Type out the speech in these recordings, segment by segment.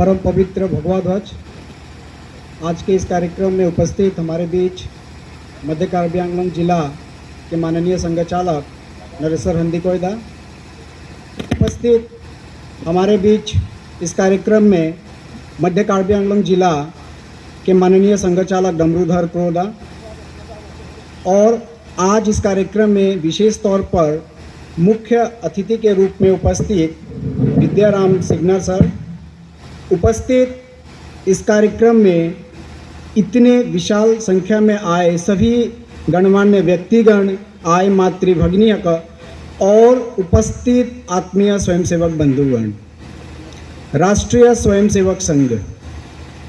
परम पवित्र भगवा ध्वज। आज के इस कार्यक्रम में उपस्थित हमारे बीच मध्य कार्बी आंगलोंग जिला के माननीय संघचालक नरेश्वर हंदी-कोयदा, उपस्थित हमारे बीच इस कार्यक्रम में मध्य कार्बी आंगलोंग जिला के माननीय संघचालक डमरूधर क्रोदा, और आज इस कार्यक्रम में विशेष तौर पर मुख्य अतिथि के रूप में उपस्थित विद्याराम सिग्नर सर। उपस्थित इस कार्यक्रम में इतने विशाल संख्या में आए सभी गणमान्य व्यक्तिगण, आए मातृभगिनी और उपस्थित आत्मीय स्वयंसेवक बंधुगण, राष्ट्रीय स्वयंसेवक संघ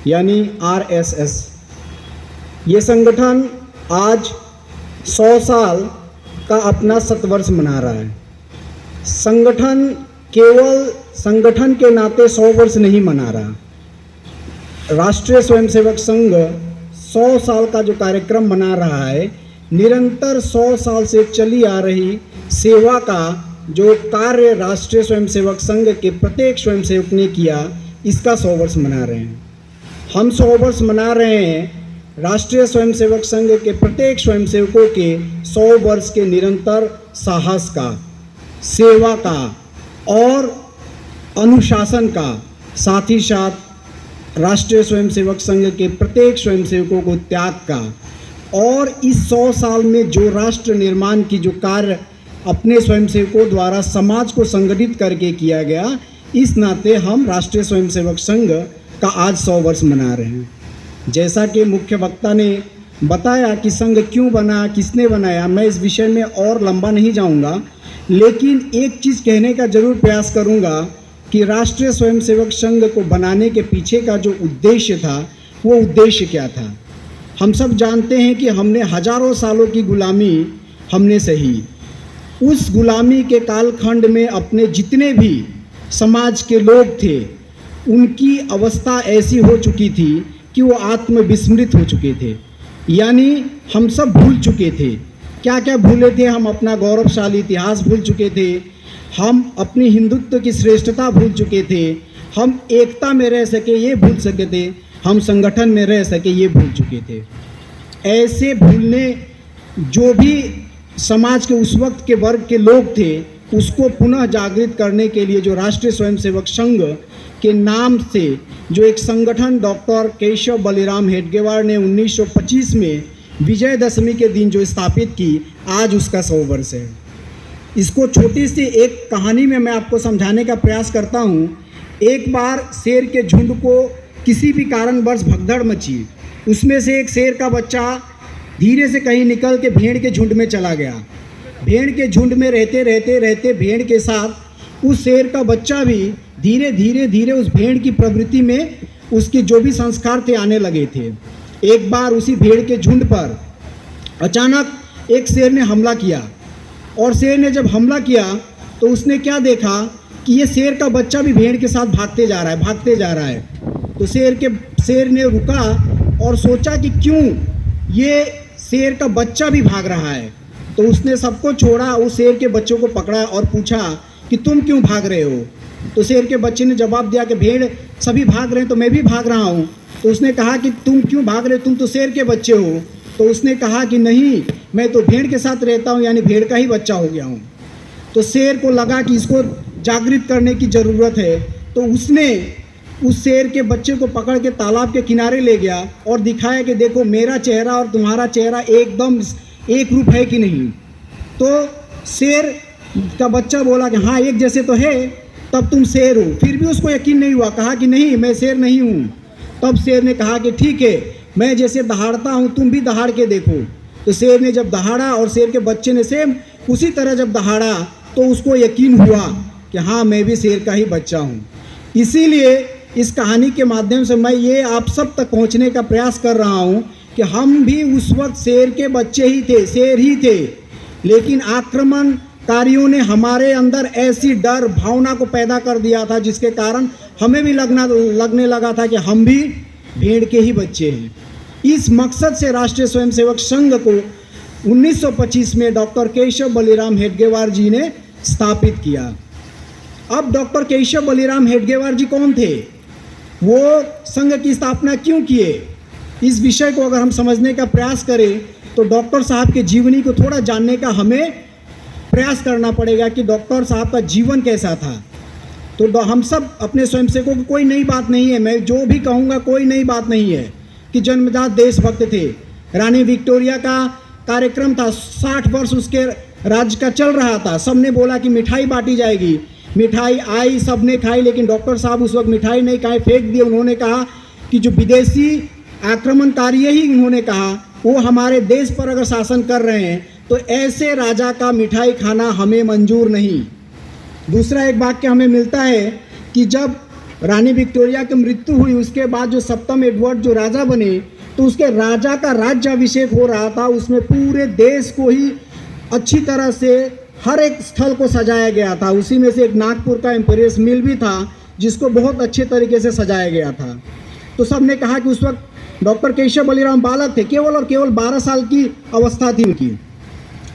यानी RSS, ये संगठन आज 100 साल का अपना शतवर्ष मना रहा है। संगठन केवल संगठन के नाते 100 वर्ष नहीं मना रहा। राष्ट्रीय स्वयंसेवक संघ 100 साल का जो कार्यक्रम मना रहा है, निरंतर 100 साल से चली आ रही सेवा का जो कार्य राष्ट्रीय स्वयंसेवक संघ के प्रत्येक स्वयंसेवक ने किया, इसका 100 वर्ष मना रहे हैं। हम 100 वर्ष मना रहे हैं राष्ट्रीय स्वयंसेवक संघ के प्रत्येक स्वयंसेवकों के 100 वर्ष के निरंतर साहस का, सेवा का और अनुशासन का, साथ ही साथ राष्ट्रीय स्वयंसेवक संघ के प्रत्येक स्वयंसेवकों को त्याग का, और इस 100 साल में जो राष्ट्र निर्माण की जो कार्य अपने स्वयंसेवकों द्वारा समाज को संगठित करके किया गया, इस नाते हम राष्ट्रीय स्वयंसेवक संघ का आज 100 वर्ष मना रहे हैं। जैसा कि मुख्य वक्ता ने बताया कि संघ क्यों बना, किसने बनाया, मैं इस विषय में और लंबा नहीं जाऊंगा, लेकिन एक चीज़ कहने का जरूर प्रयास करूंगा कि राष्ट्रीय स्वयंसेवक संघ को बनाने के पीछे का जो उद्देश्य था, वो उद्देश्य क्या था। हम सब जानते हैं कि हमने हजारों सालों की गुलामी हमने सही। उस गुलामी के कालखंड में अपने जितने भी समाज के लोग थे, उनकी अवस्था ऐसी हो चुकी थी कि वो आत्मविस्मृत हो चुके थे, यानी हम सब भूल चुके थे। क्या क्या भूले थे हम? अपना गौरवशाली इतिहास भूल चुके थे, हम अपनी हिंदुत्व की श्रेष्ठता भूल चुके थे, हम एकता में रह सके ये भूल सके थे, हम संगठन में रह सके ये भूल चुके थे। ऐसे भूलने जो भी समाज के उस वक्त के वर्ग के लोग थे, उसको पुनः जागृत करने के लिए जो राष्ट्रीय स्वयंसेवक संघ के नाम से जो एक संगठन डॉक्टर केशव बलिराम हेडगेवार ने 1925 में विजयदशमी के दिन जो स्थापित की, आज उसका 100 वर्ष है। इसको छोटी सी एक कहानी में मैं आपको समझाने का प्रयास करता हूँ। एक बार शेर के झुंड को किसी भी कारणवश भगदड़ मची, उसमें से एक शेर का बच्चा धीरे से कहीं निकल के भेड़ के झुंड में चला गया। भेड़ के झुंड में रहते रहते रहते भेड़ के साथ उस शेर का बच्चा भी धीरे धीरे धीरे उस भेड़ की प्रवृत्ति में उसके जो भी संस्कार थे आने लगे थे। एक बार उसी भेड़ के झुंड पर अचानक एक शेर ने हमला किया, और शेर ने जब हमला किया तो उसने क्या देखा कि ये शेर का बच्चा भी भेड़ के साथ भागते जा रहा है। तो शेर ने रुका और सोचा कि क्यों ये शेर का बच्चा भी भाग रहा है। तो उसने सबको छोड़ा, उस शेर के बच्चों को पकड़ा और पूछा कि तुम क्यों भाग रहे हो। तो शेर के बच्चे ने जवाब दिया कि भेड़ सभी भाग रहे हैं तो मैं भी भाग रहा हूँ। तो उसने कहा कि तुम क्यों भाग रहे हो, तुम तो शेर के बच्चे हो। तो उसने कहा कि नहीं, मैं तो भेड़ के साथ रहता हूँ, यानी भेड़ का ही बच्चा हो गया हूँ। तो शेर को लगा कि इसको जागृत करने की ज़रूरत है, तो उसने उस शेर के बच्चे को पकड़ के तालाब के किनारे ले गया और दिखाया कि देखो मेरा चेहरा और तुम्हारा चेहरा एकदम एक रूप है कि नहीं। तो शेर का बच्चा बोला कि हाँ एक जैसे तो है, तब तुम शेर हो। फिर भी उसको यकीन नहीं हुआ, कहा कि नहीं मैं शेर नहीं हूँ। तब शेर ने कहा कि ठीक है, मैं जैसे दहाड़ता हूँ तुम भी दहाड़ के देखो। तो शेर ने जब दहाड़ा और शेर के बच्चे ने सेम उसी तरह जब दहाड़ा, तो उसको यकीन हुआ कि हाँ मैं भी शेर का ही बच्चा हूँ। इसीलिए इस कहानी के माध्यम से मैं ये आप सब तक पहुँचने का प्रयास कर रहा हूँ कि हम भी उस वक्त शेर के बच्चे ही थे, शेर ही थे, लेकिन आक्रमणकारियों ने हमारे अंदर ऐसी डर भावना को पैदा कर दिया था जिसके कारण हमें भी लगने लगा था कि हम भी भेड़ के ही बच्चे हैं। इस मकसद से राष्ट्रीय स्वयंसेवक संघ को 1925 में डॉक्टर केशव बलिराम हेडगेवार जी ने स्थापित किया। अब डॉक्टर केशव बलिराम हेडगेवार जी कौन थे? वो संघ की स्थापना क्यों किए, इस विषय को अगर हम समझने का प्रयास करें तो डॉक्टर साहब के जीवनी को थोड़ा जानने का हमें प्रयास करना पड़ेगा कि डॉक्टर साहब का जीवन कैसा था। तो हम सब अपने स्वयंसेवकों को, कोई नई बात नहीं है, मैं जो भी कहूँगा कोई नई बात नहीं है कि जन्मजात देशभक्त थे। रानी विक्टोरिया का कार्यक्रम था, 60 वर्ष उसके राज्य का चल रहा था, सबने बोला कि मिठाई बांटी जाएगी, मिठाई आई, सबने खाई, लेकिन डॉक्टर साहब उस वक्त मिठाई नहीं खाए, फेंक दिए। उन्होंने कहा कि जो विदेशी आक्रमणकारी ही उन्होंने कहा वो हमारे देश पर अगर शासन कर रहे हैं तो ऐसे राजा का मिठाई खाना हमें मंजूर नहीं। दूसरा एक वाक्य हमें मिलता है कि जब रानी विक्टोरिया की मृत्यु हुई उसके बाद जो सप्तम एडवर्ड जो राजा बने तो उसके राजा का राज्याभिषेक हो रहा था, उसमें पूरे देश को ही अच्छी तरह से हर एक स्थल को सजाया गया था। उसी में से एक नागपुर का एम्पेरियस मिल भी था जिसको बहुत अच्छे तरीके से सजाया गया था। तो सब ने कहा कि उस वक्त डॉक्टर केशव बलिराम बालक थे, केवल और केवल 12 साल की अवस्था थी उनकी।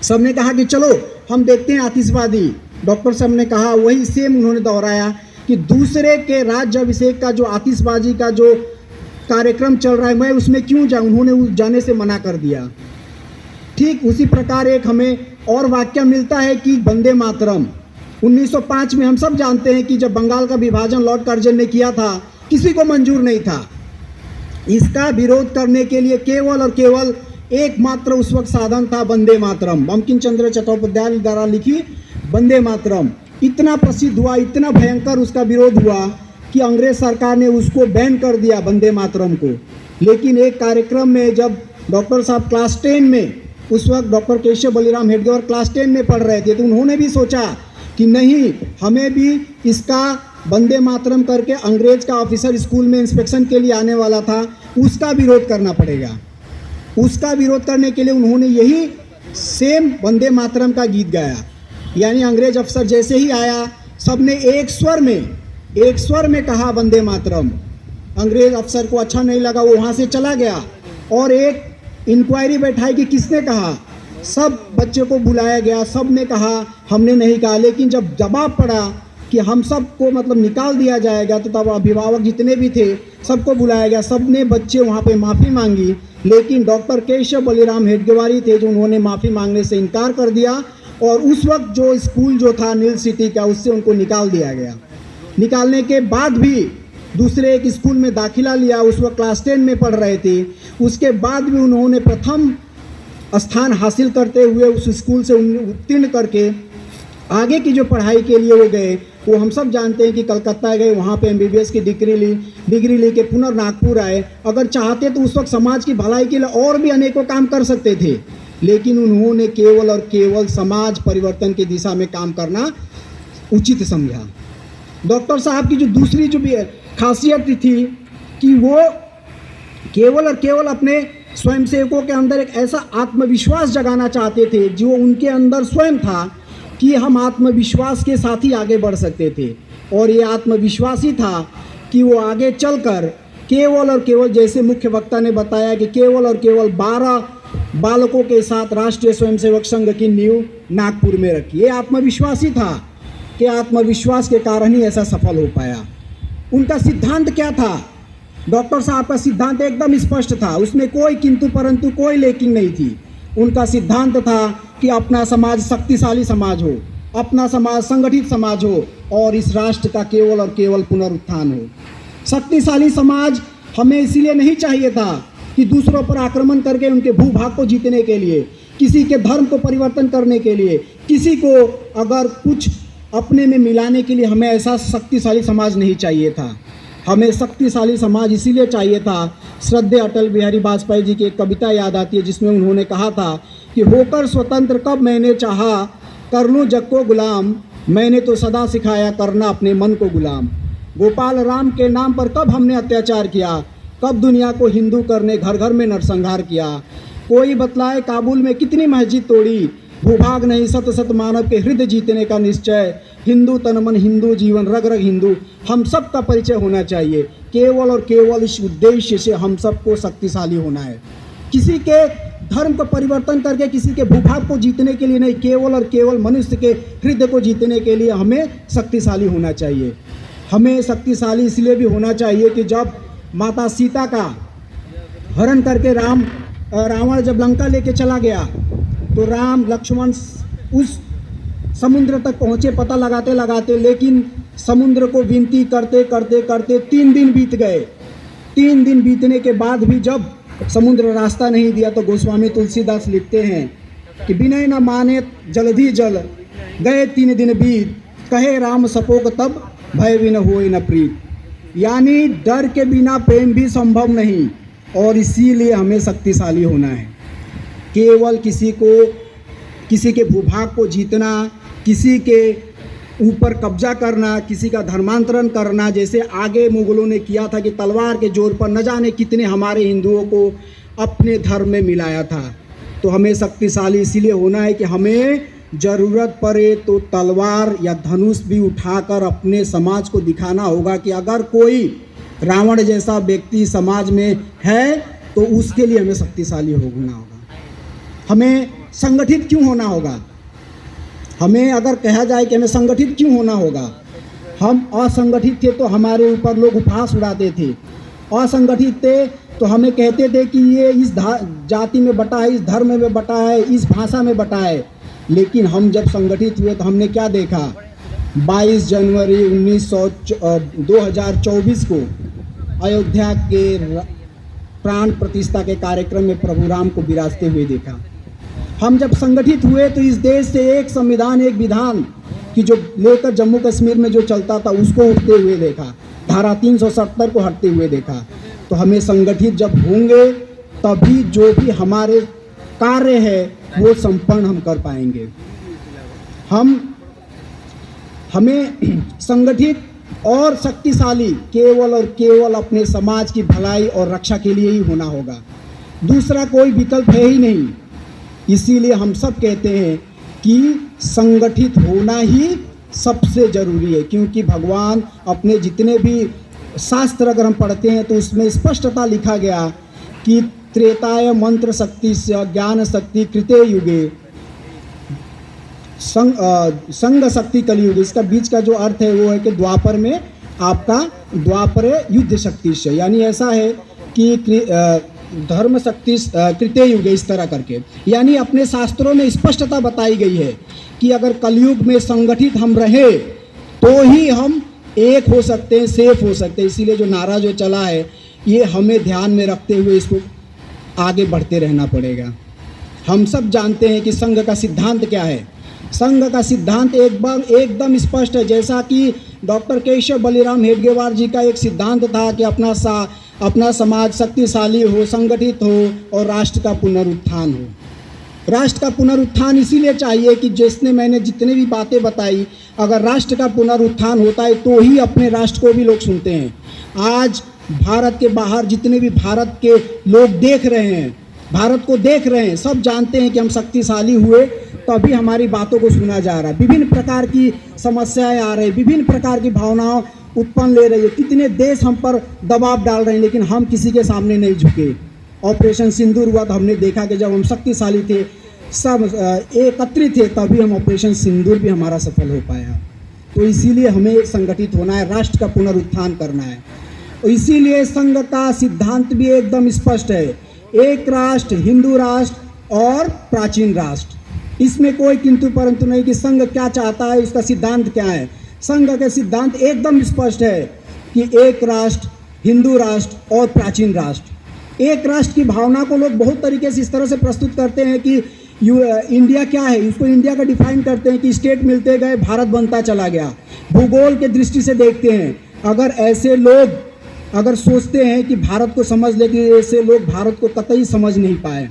सब ने कहा कि चलो हम देखते हैं आतिशबाजी। डॉक्टर साहब ने कहा, वही सेम उन्होंने दोहराया कि दूसरे के राज्याभिषेक का जो आतिशबाजी का जो कार्यक्रम चल रहा है मैं उसमें क्यों जाऊँ, उन्होंने उस जाने से मना कर दिया। ठीक उसी प्रकार एक हमें और वाक्य मिलता है कि वंदे मातरम 1905 में हम सब जानते हैं कि जब बंगाल का विभाजन लॉर्ड कर्जन ने किया था किसी को मंजूर नहीं था। इसका विरोध करने के लिए केवल और केवल एकमात्र उस वक्त साधन था वंदे मातरम, बंकिम चंद्र चट्टोपाध्याय द्वारा लिखी वंदे मातरम। इतना प्रसिद्ध हुआ, इतना भयंकर उसका विरोध हुआ कि अंग्रेज सरकार ने उसको बैन कर दिया वंदे मातरम को। लेकिन एक कार्यक्रम में जब डॉक्टर साहब क्लास 10 में, उस वक्त डॉक्टर केशव बलिराम हेडगेवार क्लास 10 में पढ़ रहे थे, तो उन्होंने भी सोचा कि नहीं, हमें भी इसका वंदे मातरम करके अंग्रेज का ऑफिसर स्कूल में इंस्पेक्शन के लिए आने वाला था, उसका विरोध करना पड़ेगा। उसका विरोध करने के लिए उन्होंने यही सेम वंदे मातरम का गीत गाया। यानी अंग्रेज अफसर जैसे ही आया सबने एक स्वर में कहा वंदे मातरम। अंग्रेज अफसर को अच्छा नहीं लगा, वो वहाँ से चला गया और एक इंक्वायरी बैठाई कि किसने कहा। सब बच्चे को बुलाया गया, सब ने कहा हमने नहीं कहा। लेकिन जब दबाव पड़ा कि हम सबको मतलब निकाल दिया जाएगा तो तब अभिभावक जितने भी थे सबको बुलाया गया, सब ने बच्चे वहाँ पे माफ़ी मांगी। लेकिन डॉक्टर केशव बलिराम हेडगेवारी थे जो उन्होंने माफ़ी मांगने से इनकार कर दिया और उस वक्त जो स्कूल जो था नील सिटी का उससे उनको निकाल दिया गया। निकालने के बाद भी दूसरे एक स्कूल में दाखिला लिया, उस वक्त क्लास 10 में पढ़ रहे थे। उसके बाद भी उन्होंने प्रथम स्थान हासिल करते हुए उस स्कूल से उत्तीर्ण करके आगे की जो पढ़ाई के लिए वो गए, वो हम सब जानते हैं कि कलकत्ता गए, वहाँ पे MBBS की डिग्री ली के पुनः नागपुर आए। अगर चाहते तो उस वक्त समाज की भलाई के लिए और भी अनेकों काम कर सकते थे, लेकिन उन्होंने केवल और केवल समाज परिवर्तन की दिशा में काम करना उचित समझा। डॉक्टर साहब की जो दूसरी जो भी खासियत थी कि वो केवल और केवल अपने स्वयंसेवकों के अंदर एक ऐसा आत्मविश्वास जगाना चाहते थे जो उनके अंदर स्वयं था कि हम आत्मविश्वास के साथ ही आगे बढ़ सकते थे। और ये आत्मविश्वास ही था कि वो आगे चलकर केवल और केवल, जैसे मुख्य वक्ता ने बताया कि केवल और केवल 12 बालकों के साथ राष्ट्रीय स्वयंसेवक संघ की नींव नागपुर में रखी। ये आत्मविश्वास ही था कि आत्मविश्वास के कारण ही ऐसा सफल हो पाया। उनका सिद्धांत क्या था? डॉक्टर साहब का सिद्धांत एकदम स्पष्ट था, उसमें कोई किंतु परंतु कोई लेकिन नहीं थी। उनका सिद्धांत था कि अपना समाज शक्तिशाली समाज हो, अपना समाज संगठित समाज हो और इस राष्ट्र का केवल और केवल पुनरुत्थान हो। शक्तिशाली समाज हमें इसीलिए नहीं चाहिए था कि दूसरों पर आक्रमण करके उनके भूभाग को जीतने के लिए, किसी के धर्म को परिवर्तन करने के लिए, किसी को अगर कुछ अपने में मिलाने के लिए हमें ऐसा शक्तिशाली समाज नहीं चाहिए था। हमें शक्तिशाली समाज इसीलिए चाहिए था। श्रद्धेय अटल बिहारी वाजपेयी जी की एक कविता याद आती है जिसमें उन्होंने कहा था कि होकर स्वतंत्र कब मैंने चाहा, कर लूं जग को गुलाम, मैंने तो सदा सिखाया करना अपने मन को गुलाम। गोपाल राम के नाम पर कब हमने अत्याचार किया, कब दुनिया को हिंदू करने घर घर में नरसंहार किया। कोई बतलाए काबुल में कितनी मस्जिद तोड़ी, भूभाग नहीं सत सत मानव के हृदय जीतने का निश्चय। हिंदू तन मन हिंदू जीवन रग रग हिंदू, हम सब का परिचय होना चाहिए। केवल और केवल इस उद्देश्य से हम सबको शक्तिशाली होना है। किसी के धर्म को परिवर्तन करके किसी के भूभाग को जीतने के लिए नहीं, केवल और केवल मनुष्य के हृदय को जीतने के लिए हमें शक्तिशाली होना चाहिए। हमें शक्तिशाली इसलिए भी होना चाहिए कि जब माता सीता का हरण करके रावण जब लंका लेके चला गया तो राम लक्ष्मण उस समुद्र तक पहुँचे पता लगाते लगाते, लेकिन समुद्र को विनती करते करते करते 3 दिन बीत गए। 3 दिन बीतने के बाद भी जब समुद्र रास्ता नहीं दिया तो गोस्वामी तुलसीदास लिखते हैं कि विनय न माने जलधि जल, गए 3 दिन बीत, कहे राम सपोक तब, भय बिन होए न प्रीत। यानी डर के बिना प्रेम भी संभव नहीं, और इसीलिए हमें शक्तिशाली होना है। केवल किसी के भूभाग को जीतना, किसी के ऊपर कब्जा करना, किसी का धर्मांतरण करना, जैसे आगे मुगलों ने किया था कि तलवार के जोर पर न जाने कितने हमारे हिंदुओं को अपने धर्म में मिलाया था। तो हमें शक्तिशाली इसीलिए होना है कि हमें ज़रूरत पड़े तो तलवार या धनुष भी उठाकर अपने समाज को दिखाना होगा कि अगर कोई रावण जैसा व्यक्ति समाज में है तो उसके लिए हमें शक्तिशाली होना होगा। हमें संगठित क्यों होना होगा? हमें अगर कहा जाए कि हमें संगठित क्यों होना होगा, हम असंगठित थे तो हमारे ऊपर लोग उपहास उड़ाते थे। असंगठित थे तो हमें कहते थे कि ये इस जाति में बटा है, इस धर्म में बटा है, इस भाषा में बटा है। लेकिन हम जब संगठित हुए तो हमने क्या देखा? 22 जनवरी 2024 को अयोध्या के प्राण प्रतिष्ठा के कार्यक्रम में प्रभु राम को विराजते हुए देखा। हम जब संगठित हुए तो इस देश से एक संविधान, एक विधान की जो लेकर जम्मू कश्मीर में जो चलता था उसको उठते हुए देखा, धारा 370 को हटते हुए देखा। तो हमें संगठित जब होंगे तभी जो भी हमारे कार्य है वो संपन्न हम कर पाएंगे। हमें संगठित और शक्तिशाली केवल और केवल अपने समाज की भलाई और रक्षा के लिए ही होना होगा, दूसरा कोई विकल्प है ही नहीं। इसीलिए हम सब कहते हैं कि संगठित होना ही सबसे ज़रूरी है, क्योंकि भगवान अपने जितने भी शास्त्र अगर हम पढ़ते हैं तो उसमें स्पष्टता लिखा गया कि त्रेताय मंत्र शक्ति से ज्ञान शक्ति कृते युगे संग शक्ति कलयुग। इसका बीच का जो अर्थ है वो है कि द्वापर में आपका द्वापर युद्ध शक्ति से, यानी ऐसा है कि धर्म शक्ति कृते युग, इस तरह करके। यानी अपने शास्त्रों में स्पष्टता बताई गई है कि अगर कलयुग में संगठित हम रहे तो ही हम एक हो सकते हैं, सेफ हो सकते हैं। इसीलिए जो नारा जो चला है ये हमें ध्यान में रखते हुए इसको आगे बढ़ते रहना पड़ेगा। हम सब जानते हैं कि संघ का सिद्धांत क्या है। संघ का सिद्धांत एकदम स्पष्ट है, जैसा कि डॉक्टर केशव बलिराम हेडगेवार जी का एक सिद्धांत था कि अपना समाज शक्तिशाली हो, संगठित हो और राष्ट्र का पुनरुत्थान हो। राष्ट्र का पुनरुत्थान इसीलिए चाहिए कि मैंने जितने भी बातें बताई, अगर राष्ट्र का पुनरुत्थान होता है तो ही अपने राष्ट्र को भी लोग सुनते हैं। आज भारत के बाहर जितने भी भारत के लोग देख रहे हैं, भारत को देख रहे हैं, सब जानते हैं कि हम शक्तिशाली हुए तभी हमारी बातों को सुना जा रहा है। विभिन्न प्रकार की समस्याएं आ रही, विभिन्न प्रकार की भावनाओं उत्पन्न ले रही है, कितने देश हम पर दबाव डाल रहे हैं, लेकिन हम किसी के सामने नहीं झुके। ऑपरेशन सिंदूर हुआ तो हमने देखा कि जब हम शक्तिशाली थे, सब एकत्रित थे, तभी हम ऑपरेशन सिंदूर भी हमारा सफल हो पाया। तो इसीलिए हमें संगठित होना है, राष्ट्र का पुनरुत्थान करना है। तो इसीलिए संघ का सिद्धांत भी एकदम स्पष्ट है, एक राष्ट्र, हिंदू राष्ट्र और प्राचीन राष्ट्र। इसमें कोई किंतु परंतु नहीं कि संघ क्या चाहता है, उसका सिद्धांत क्या है। संघ का सिद्धांत एकदम स्पष्ट है कि एक राष्ट्र, हिंदू राष्ट्र और प्राचीन राष्ट्र। एक राष्ट्र की भावना को लोग बहुत तरीके से इस तरह से प्रस्तुत करते हैं कि इंडिया क्या है, उसको इंडिया का डिफाइन करते हैं कि स्टेट मिलते गए, भारत बनता चला गया। भूगोल के दृष्टि से देखते हैं, अगर ऐसे लोग अगर सोचते हैं कि भारत को समझ ले, कि ऐसे लोग भारत को कतई समझ नहीं पाए।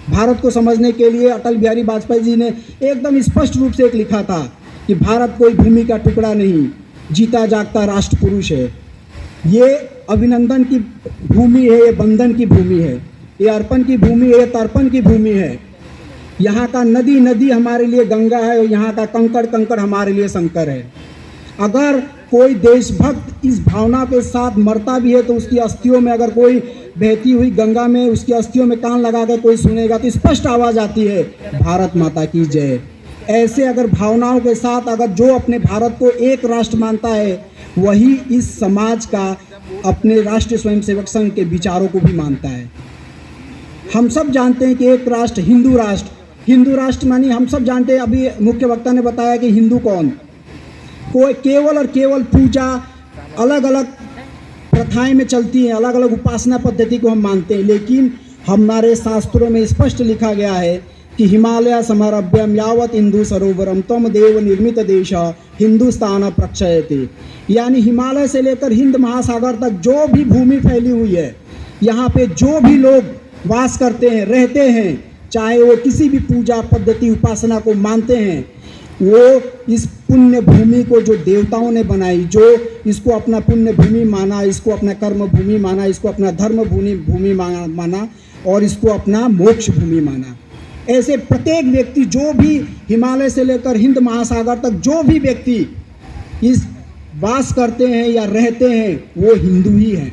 भारत को समझने के लिए अटल बिहारी वाजपेयी जी ने एकदम स्पष्ट रूप से एक लिखा था कि भारत कोई भूमि का टुकड़ा नहीं, जीता जागता राष्ट्र पुरुष है। ये अभिनंदन की भूमि है, ये बंधन की भूमि है, ये अर्पण की भूमि है, ये तर्पण की भूमि है। यहाँ का नदी नदी हमारे लिए गंगा है और यहाँ का कंकड़ कंकड़ हमारे लिए शंकर है। अगर कोई देशभक्त इस भावना के साथ मरता भी है तो उसकी अस्थियों में, अगर कोई बहती हुई गंगा में उसकी अस्थियों में कान लगा कर कोई सुनेगा तो स्पष्ट आवाज़ आती है, भारत माता की जय। ऐसे अगर भावनाओं के साथ अगर जो अपने भारत को एक राष्ट्र मानता है वही इस समाज का अपने राष्ट्रीय स्वयंसेवक संघ के विचारों को भी मानता है। हम सब जानते हैं कि एक राष्ट्र, हिंदू राष्ट्र मानी हम सब जानते हैं। अभी मुख्य वक्ता ने बताया कि हिंदू कौन, कोई केवल और केवल पूजा अलग अलग प्रथाएं में चलती हैं, अलग अलग उपासना पद्धति को हम मानते हैं, लेकिन हमारे शास्त्रों में स्पष्ट लिखा गया है कि हिमालय समरभ्यम यावत हिंदू सरोवरम तम देव निर्मित देश हिंदुस्तान प्रक्षयते, यानी हिमालय से लेकर हिंद महासागर तक जो भी भूमि फैली हुई है, यहाँ पे जो भी लोग वास करते हैं, रहते हैं, चाहे वो किसी भी पूजा पद्धति उपासना को मानते हैं, वो इस पुण्य भूमि को जो देवताओं ने बनाई, जो इसको अपना पुण्य भूमि माना, इसको अपना कर्म भूमि माना, इसको अपना धर्म भूमि माना और इसको अपना मोक्ष भूमि माना। ऐसे प्रत्येक व्यक्ति जो भी हिमालय से लेकर हिंद महासागर तक जो भी व्यक्ति इस वास करते हैं या रहते हैं वो हिंदू ही हैं।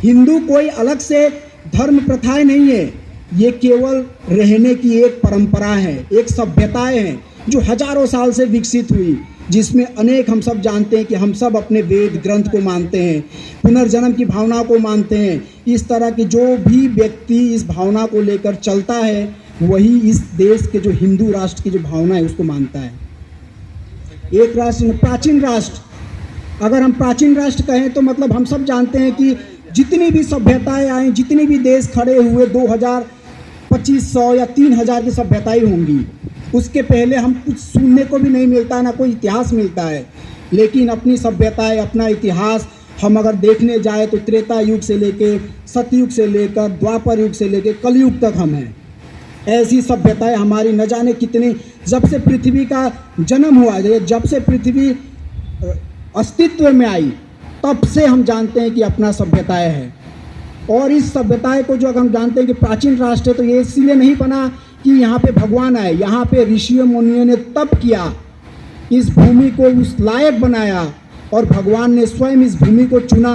हिंदू कोई अलग से धर्म प्रथाएं नहीं है, ये केवल रहने की एक परंपरा है, एक सभ्यताएं हैं जो हजारों साल से विकसित हुई, जिसमें अनेक हम सब जानते हैं कि हम सब अपने वेद ग्रंथ को मानते हैं, पुनर्जन्म की भावना को मानते हैं। इस तरह की जो भी व्यक्ति इस भावना को लेकर चलता है वही इस देश के जो हिंदू राष्ट्र की जो भावना है उसको मानता है। एक राष्ट्र, प्राचीन राष्ट्र, अगर हम प्राचीन राष्ट्र कहें तो मतलब हम सब जानते हैं कि जितनी भी सभ्यताएं आई, जितने भी देश खड़े हुए 2000, 2500 या 3000 की सभ्यताएं होंगी, उसके पहले हम कुछ सुनने को भी नहीं मिलता, ना कोई इतिहास मिलता है। लेकिन अपनी सभ्यताएं, अपना इतिहास हम अगर देखने जाए तो त्रेता युग से लेके सतयुग से लेकर द्वापर युग से लेकर कलयुग तक हम हैं। ऐसी सभ्यताएं हमारी न जाने कितनी, जब से पृथ्वी का जन्म हुआ, जब से पृथ्वी अस्तित्व में आई तब से हम जानते हैं कि अपना सभ्यताएं है। और इस सभ्यताएं को जो हम जानते हैं कि प्राचीन राष्ट्र है, तो ये इसलिए नहीं बना कि यहाँ पे भगवान आए, यहाँ पे ऋषियों मुनियों ने तप किया, इस भूमि को उस लायक बनाया और भगवान ने स्वयं इस भूमि को चुना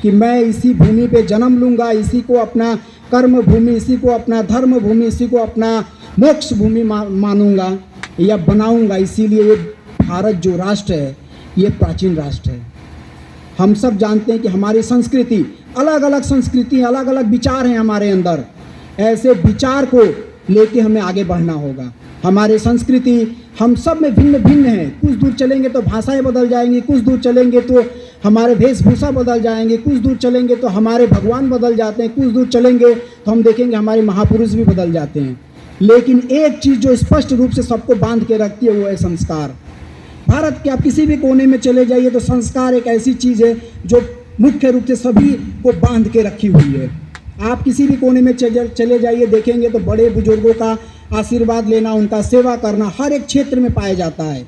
कि मैं इसी भूमि पे जन्म लूँगा, इसी को अपना कर्म भूमि, इसी को अपना धर्म भूमि, इसी को अपना मोक्ष भूमि मानूंगा या बनाऊंगा। इसीलिए ये भारत जो राष्ट्र है ये प्राचीन राष्ट्र है। हम सब जानते हैं कि हमारी संस्कृति, अलग अलग संस्कृति, अलग अलग विचार हैं हमारे अंदर। ऐसे विचार को लेके हमें आगे बढ़ना होगा। हमारी संस्कृति हम सब में भिन्न भिन्न है। कुछ दूर चलेंगे तो भाषाएं बदल जाएंगी, कुछ दूर चलेंगे तो हमारे वेशभूषा बदल जाएंगे, कुछ दूर चलेंगे तो हमारे भगवान बदल जाते हैं, कुछ दूर चलेंगे तो हम देखेंगे हमारे महापुरुष भी बदल जाते हैं। लेकिन एक चीज़ जो स्पष्ट रूप से सबको बांध के रखती है वो है संस्कार। भारत के आप किसी भी कोने में चले जाइए तो संस्कार एक ऐसी चीज़ है जो मुख्य रूप से सभी को बांध के रखी हुई है। आप किसी भी कोने में चले जाइए, देखेंगे तो बड़े बुजुर्गों का आशीर्वाद लेना, उनका सेवा करना हर एक क्षेत्र में पाया जाता है।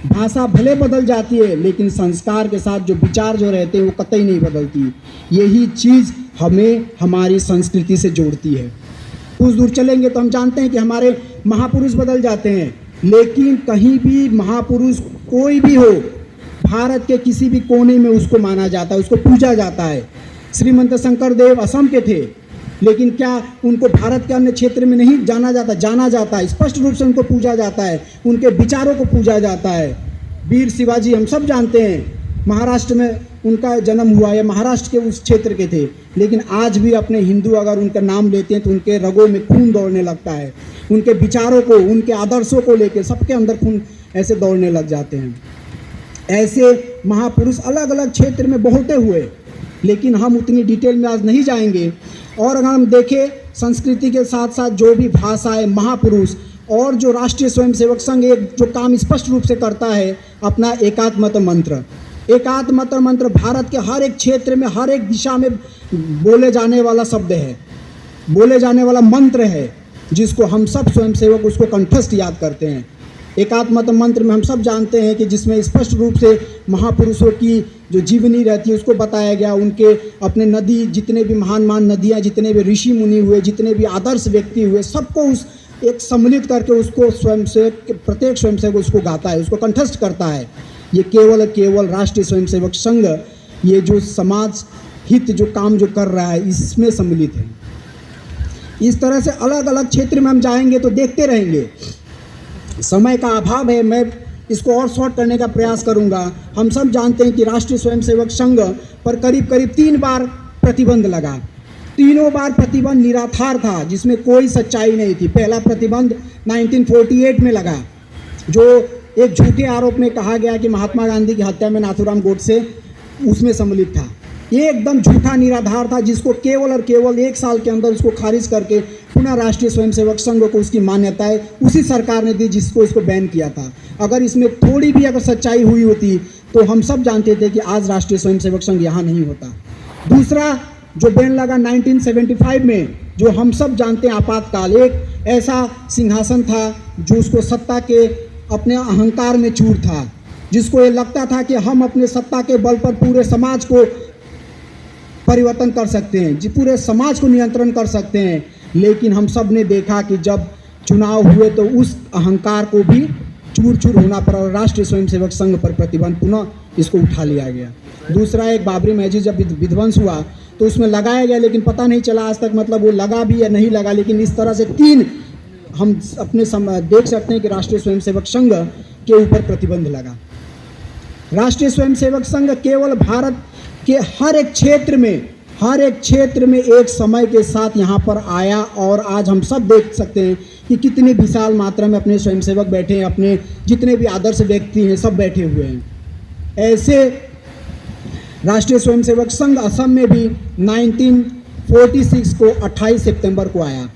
भाषा भले बदल जाती है लेकिन संस्कार के साथ जो विचार जो रहते हैं वो कतई नहीं बदलती। यही चीज़ हमें हमारी संस्कृति से जोड़ती है। कुछ दूर चलेंगे तो हम जानते हैं कि हमारे महापुरुष बदल जाते हैं, लेकिन कहीं भी महापुरुष कोई भी हो, भारत के किसी भी कोने में उसको माना जाता है, उसको पूजा जाता है। श्रीमंत शंकरदेव असम के थे, लेकिन क्या उनको भारत के अन्य क्षेत्र में नहीं जाना जाता है। स्पष्ट रूप से उनको पूजा जाता है, उनके विचारों को पूजा जाता है। वीर शिवाजी हम सब जानते हैं, महाराष्ट्र में उनका जन्म हुआ या महाराष्ट्र के उस क्षेत्र के थे, लेकिन आज भी अपने हिंदू अगर उनका नाम लेते हैं तो उनके रगों में खून दौड़ने लगता है। उनके विचारों को, उनके आदर्शों को लेकर सबके अंदर खून ऐसे दौड़ने लग जाते हैं। ऐसे महापुरुष अलग अलग क्षेत्र में बहुते हुए, लेकिन हम उतनी डिटेल में आज नहीं जाएंगे। और अगर हम देखें संस्कृति के साथ साथ जो भी भाषा है, महापुरुष और जो राष्ट्रीय स्वयंसेवक संघ एक जो काम स्पष्ट रूप से करता है, अपना एकात्मत मंत्र। एकात्मत मंत्र भारत के हर एक क्षेत्र में, हर एक दिशा में बोले जाने वाला शब्द है, बोले जाने वाला मंत्र है, जिसको हम सब स्वयंसेवक उसको कंठस्थ याद करते हैं। एकात्मत मंत्र में हम सब जानते हैं कि जिसमें स्पष्ट रूप से महापुरुषों की जो जीवनी रहती है उसको बताया गया। उनके अपने नदी, जितने भी महान नदियाँ, जितने भी ऋषि मुनि हुए, जितने भी आदर्श व्यक्ति हुए, सबको उस एक सम्मिलित करके उसको स्वयंसेवक, प्रत्येक स्वयंसेवक उसको गाता है, उसको कंठस्थ करता है। ये केवल राष्ट्रीय स्वयंसेवक संघ, ये जो समाज हित जो काम जो कर रहा है इसमें सम्मिलित है। इस तरह से अलग अलग क्षेत्र में हम जाएंगे तो देखते रहेंगे समय का अभाव है, मैं इसको और शॉर्ट करने का प्रयास करूंगा। हम सब जानते हैं कि राष्ट्रीय स्वयंसेवक संघ पर करीब करीब 3 बार प्रतिबंध लगा। तीनों बार प्रतिबंध निराधार था, जिसमें कोई सच्चाई नहीं थी। पहला प्रतिबंध 1948 में लगा, जो एक झूठे आरोप में कहा गया कि महात्मा गांधी की हत्या में नाथूराम गोडसे उसमें सम्मिलित था। ये एकदम झूठा निराधार था, जिसको केवल और केवल 1 साल के अंदर उसको खारिज करके पुनः राष्ट्रीय स्वयंसेवक संघ को उसकी मान्यताएं उसी सरकार ने दी जिसको इसको बैन किया था। अगर इसमें थोड़ी भी अगर सच्चाई हुई होती तो हम सब जानते थे कि आज राष्ट्रीय स्वयंसेवक संघ यहाँ नहीं होता। दूसरा जो बैन लगा 1975 में, जो हम सब जानते हैं आपातकाल, एक ऐसा सिंहासन था जो उसको सत्ता के अपने अहंकार में चूर था, जिसको ये लगता था कि हम अपने सत्ता के बल पर पूरे समाज को परिवर्तन कर सकते हैं, जी पूरे समाज को नियंत्रण कर सकते हैं। लेकिन हम सब ने देखा कि जब चुनाव हुए तो उस अहंकार को भी चूर चूर होना पड़ा और राष्ट्रीय स्वयंसेवक संघ पर प्रतिबंध पुनः इसको उठा लिया गया। दूसरा, एक बाबरी मस्जिद जब विध्वंस हुआ तो उसमें लगाया गया, लेकिन पता नहीं चला आज तक, मतलब वो लगा भी या नहीं लगा। लेकिन इस तरह से 3 हम अपने देख सकते हैं कि राष्ट्रीय स्वयंसेवक संघ के ऊपर प्रतिबंध लगा। राष्ट्रीय स्वयंसेवक संघ केवल भारत के हर एक क्षेत्र में एक समय के साथ यहाँ पर आया और आज हम सब देख सकते हैं कि कितनी विशाल मात्रा में अपने स्वयंसेवक बैठे हैं, अपने जितने भी आदर्श व्यक्ति हैं सब बैठे हुए हैं। ऐसे राष्ट्रीय स्वयंसेवक संघ असम में भी 1946 को 28 सितंबर को आया।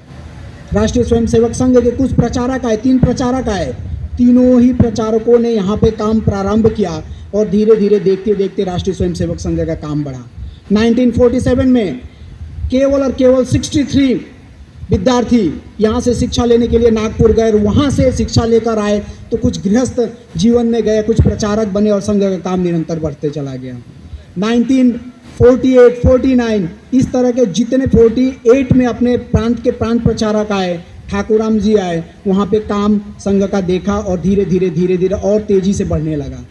राष्ट्रीय स्वयंसेवक संघ के कुछ प्रचारक आए, 3 प्रचारक आए। तीनों ही प्रचारकों ने यहाँ पे काम प्रारंभ किया और धीरे धीरे देखते देखते राष्ट्रीय स्वयंसेवक संघ का काम बढ़ा। 1947 में केवल और केवल 63 विद्यार्थी यहाँ से शिक्षा लेने के लिए नागपुर गए, वहाँ से शिक्षा लेकर आए तो कुछ गृहस्थ जीवन में गए, कुछ प्रचारक बने और संघ का काम निरंतर बढ़ते चला गया। 1948, 49 इस तरह के जितने 48 में अपने प्रांत के प्रांत प्रचारक आए, ठाकुराम जी आए, वहाँ पे काम संघ का देखा और धीरे धीरे और तेज़ी से बढ़ने लगा।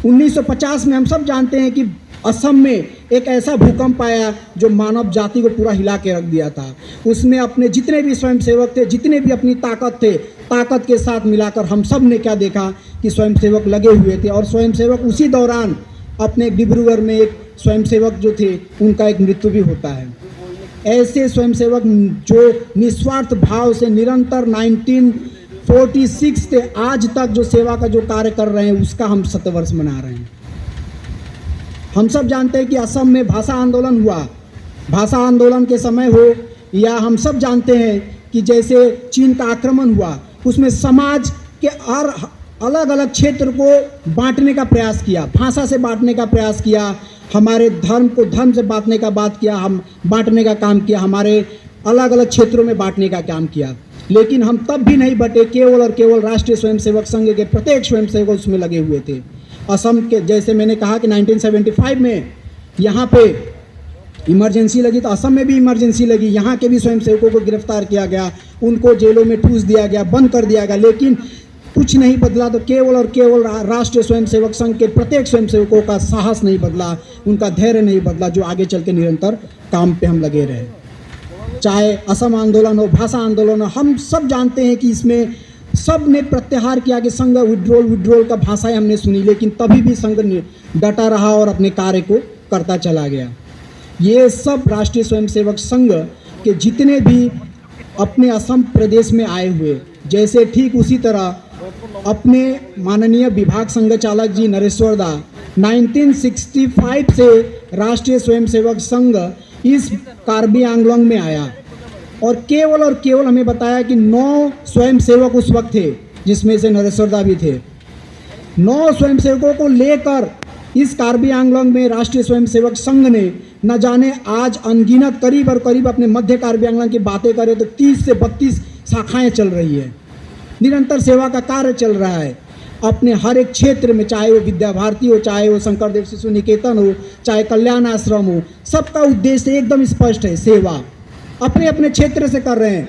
1950 में हम सब जानते हैं कि असम में एक ऐसा भूकंप आया जो मानव जाति को पूरा हिला के रख दिया था। उसमें अपने जितने भी स्वयंसेवक थे, जितने भी अपनी ताकत थे, ताकत के साथ मिलाकर हम सब ने क्या देखा कि स्वयंसेवक लगे हुए थे। और स्वयंसेवक उसी दौरान अपने डिब्रूगढ़ में एक स्वयंसेवक जो थे उनका एक मृत्यु भी होता है। ऐसे स्वयंसेवक जो निस्वार्थ भाव से निरंतर 1946 से आज तक जो सेवा का जो कार्य कर रहे हैं उसका हम 7 वर्ष मना रहे हैं। हम सब जानते हैं कि असम में भाषा आंदोलन हुआ। भाषा आंदोलन के समय हो या हम सब जानते हैं कि जैसे चीन का आक्रमण हुआ, उसमें समाज के अलग अलग क्षेत्र को बांटने का प्रयास किया, भाषा से बांटने का प्रयास किया, हमारे धर्म को धर्म से बांटने का बात किया, हम बांटने का काम किया, हमारे अलग अलग क्षेत्रों में बांटने का काम किया। लेकिन हम तब भी नहीं बटे, केवल और केवल राष्ट्रीय स्वयंसेवक संघ के प्रत्येक स्वयंसेवक उसमें लगे हुए थे। असम के जैसे मैंने कहा कि 1975 में यहाँ पे इमरजेंसी लगी तो असम में भी इमरजेंसी लगी, यहाँ के भी स्वयंसेवकों को गिरफ्तार किया गया, उनको जेलों में ठूस दिया गया, बंद कर दिया गया। लेकिन कुछ नहीं बदला, तो केवल और केवल राष्ट्रीय स्वयंसेवक संघ के प्रत्येक स्वयंसेवकों का साहस नहीं बदला, उनका धैर्य नहीं बदला, जो आगे चल के निरंतर काम पे हम लगे रहे। चाहे असम आंदोलन हो, भाषा आंदोलन हो, हम सब जानते हैं कि इसमें सब ने प्रत्याहार किया कि संघ विड्रोल का भाषाएं हमने सुनी, लेकिन तभी भी संघ डटा रहा और अपने कार्य को करता चला गया। ये सब राष्ट्रीय स्वयंसेवक संघ के जितने भी अपने असम प्रदेश में आए हुए, जैसे ठीक उसी तरह अपने माननीय विभाग संघ चालक जी नरेश्वर दा 1965 से राष्ट्रीय स्वयंसेवक संघ इस कार्बी आंगलोंग में आया और केवल हमें बताया कि 9 स्वयंसेवक उस वक्त थे, जिसमें से नरेश्वर दा भी थे। 9 स्वयंसेवकों को लेकर इस कार्बी आंगलोंग में राष्ट्रीय स्वयंसेवक संघ ने न जाने आज अनगिनत करीब और करीब अपने मध्य कार्बी आंगलोंग की बातें करें तो 30 से 32 शाखाएं चल रही है। निरंतर सेवा का कार्य चल रहा है अपने हर एक क्षेत्र में, चाहे वो विद्या भारती हो, चाहे वो शंकरदेव शिशु निकेतन हो, चाहे कल्याण आश्रम हो, सबका उद्देश्य एकदम स्पष्ट है, सेवा। अपने अपने क्षेत्र से कर रहे हैं।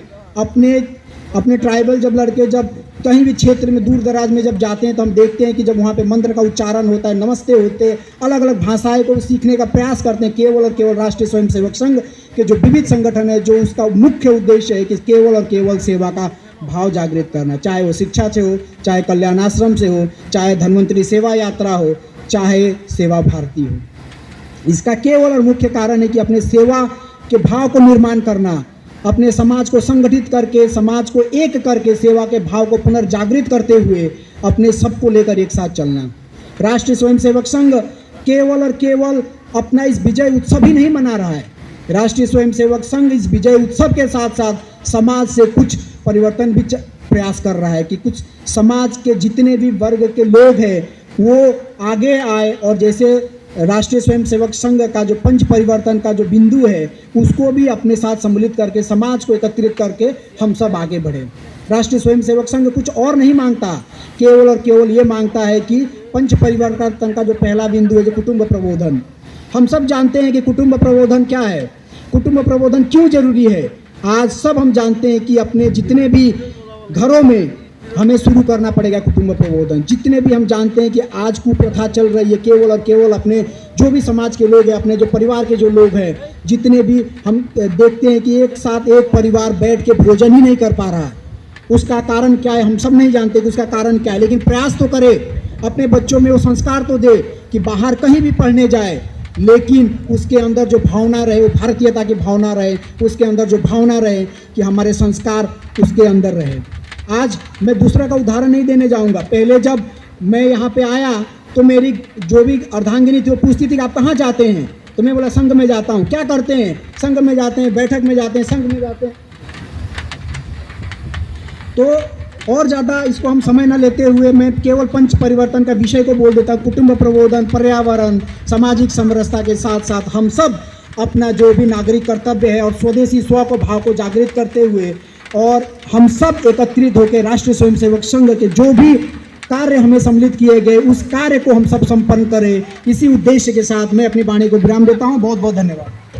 अपने ट्राइबल जब लड़के जब कहीं भी क्षेत्र में दूर दराज में जब जाते हैं तो हम देखते हैं कि जब वहाँ पे मंत्र का उच्चारण होता है, नमस्ते होते, अलग अलग भाषाएं को सीखने का प्रयास करते हैं। केवल और केवल राष्ट्रीय स्वयंसेवक संघ के जो विविध संगठन है, जो उसका मुख्य उद्देश्य है कि केवल और केवल सेवा का भाव जागृत करना, चाहे वो शिक्षा से हो, चाहे कल्याण आश्रम से हो, चाहे धन्वंतरी सेवा यात्रा हो, चाहे सेवा भारती हो। इसका केवल और मुख्य कारण है कि अपने सेवा के भाव को निर्माण करना, अपने समाज को संगठित करके, समाज को एक करके सेवा के भाव को पुनर्जागृत करते हुए अपने सबको लेकर एक साथ चलना। राष्ट्रीय स्वयंसेवक संघ केवल और केवल अपना इस विजय उत्सव ही नहीं मना रहा है। राष्ट्रीय स्वयंसेवक संघ इस विजय उत्सव के साथ साथ समाज से कुछ परिवर्तन भी प्रयास कर रहा है कि कुछ समाज के जितने भी वर्ग के लोग हैं वो आगे आए और जैसे राष्ट्रीय स्वयंसेवक संघ का जो पंच परिवर्तन का जो बिंदु है उसको भी अपने साथ सम्मिलित करके समाज को एकत्रित करके हम सब आगे बढ़े। राष्ट्रीय स्वयंसेवक संघ कुछ और नहीं मांगता, केवल और केवल ये मांगता है कि पंच परिवर्तन का जो पहला बिंदु है, जो कुटुंब प्रबोधन। हम सब जानते हैं कि कुटुंब प्रबोधन क्या है, कुटुंब प्रबोधन क्यों जरूरी है। आज सब हम जानते हैं कि अपने जितने भी घरों में हमें शुरू करना पड़ेगा कुटुंब प्रबोधन। जितने भी हम जानते हैं कि आज कुप्रथा चल रही है, केवल और केवल अपने जो भी समाज के लोग हैं, अपने जो परिवार के जो लोग हैं, जितने भी हम देखते हैं कि एक साथ एक परिवार बैठ के भोजन ही नहीं कर पा रहा। उसका कारण क्या है हम सब नहीं जानते कि उसका कारण क्या है, लेकिन प्रयास तो करे, अपने बच्चों में वो संस्कार तो दे कि बाहर कहीं भी पढ़ने जाए लेकिन उसके अंदर जो भावना रहे वो भारतीयता की भावना रहे, उसके अंदर जो भावना रहे कि हमारे संस्कार उसके अंदर रहे। आज मैं दूसरा का उदाहरण नहीं देने जाऊंगा। पहले जब मैं यहाँ पे आया तो मेरी जो भी अर्धांगिनी थी वो पूछती थी कि आप कहाँ जाते हैं, तो मैं बोला संघ में जाता हूँ। क्या करते हैं? संघ में जाते हैं, बैठक में जाते हैं, संघ में जाते हैं। तो और ज़्यादा इसको हम समय न लेते हुए मैं केवल पंच परिवर्तन का विषय को बोल देता हूँ। कुटुंब प्रबोधन, पर्यावरण, सामाजिक समरसता के साथ साथ हम सब अपना जो भी नागरिक कर्तव्य है और स्वदेशी स्व को भाव को जागृत करते हुए और हम सब एकत्रित होकर राष्ट्रीय स्वयंसेवक संघ के जो भी कार्य हमें सम्मिलित किए गए उस कार्य को हम सब संपन्न करें। इसी उद्देश्य के साथ मैं अपनी वाणी को विराम देता हूँ। बहुत बहुत धन्यवाद।